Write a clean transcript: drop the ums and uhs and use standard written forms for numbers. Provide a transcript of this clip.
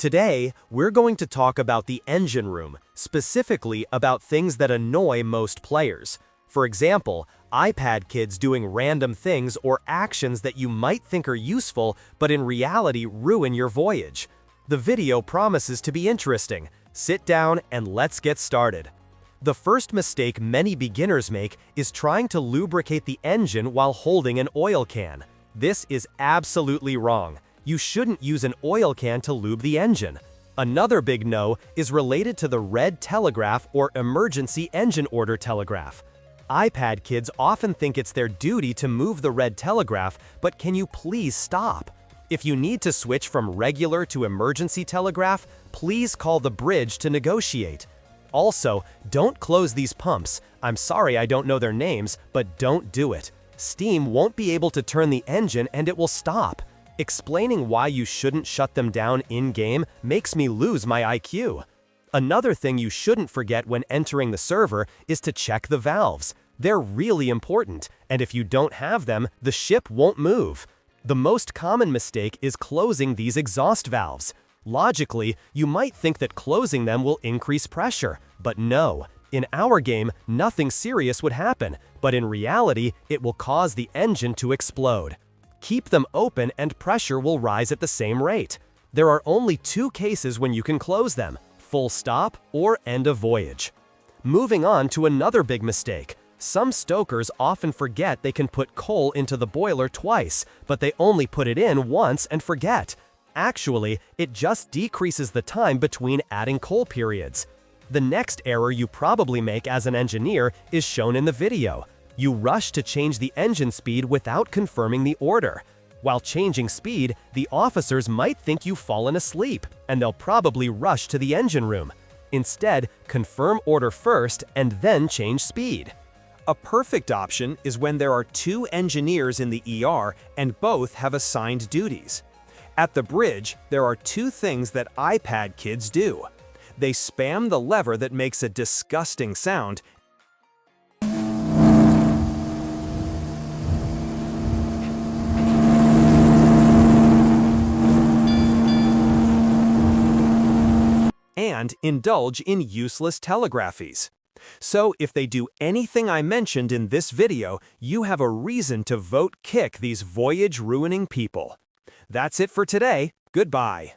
Today, we're going to talk about the engine room, specifically about things that annoy most players. For example, iPad kids doing random things or actions that you might think are useful, but in reality ruin your voyage. The video promises to be interesting. Sit down and let's get started. The first mistake many beginners make is trying to lubricate the engine while holding an oil can. This is absolutely wrong. You shouldn't use an oil can to lube the engine. Another big no is related to the red telegraph or emergency engine order telegraph. iPad kids often think it's their duty to move the red telegraph, but can you please stop? If you need to switch from regular to emergency telegraph, please call the bridge to negotiate. Also, don't close these pumps. I'm sorry I don't know their names, but don't do it. Steam won't be able to turn the engine and it will stop. Explaining why you shouldn't shut them down in-game makes me lose my IQ. Another thing you shouldn't forget when entering the server is to check the valves. They're really important, and if you don't have them, the ship won't move. The most common mistake is closing these exhaust valves. Logically, you might think that closing them will increase pressure, but no. In our game, nothing serious would happen, but in reality, it will cause the engine to explode. Keep them open and pressure will rise at the same rate. There are only two cases when you can close them: full stop or end of voyage. Moving on to another big mistake. Some stokers often forget they can put coal into the boiler twice, but they only put it in once and forget. Actually, it just decreases the time between adding coal periods. The next error you probably make as an engineer is shown in the video. You rush to change the engine speed without confirming the order. While changing speed, the officers might think you've fallen asleep, and they'll probably rush to the engine room. Instead, confirm order first and then change speed. A perfect option is when there are two engineers in the ER and both have assigned duties. At the bridge, there are two things that iPad kids do. They spam the lever that makes a disgusting sound, and indulge in useless telegraphies. So if they do anything I mentioned in this video, you have a reason to vote kick these voyage-ruining people. That's it for today. Goodbye.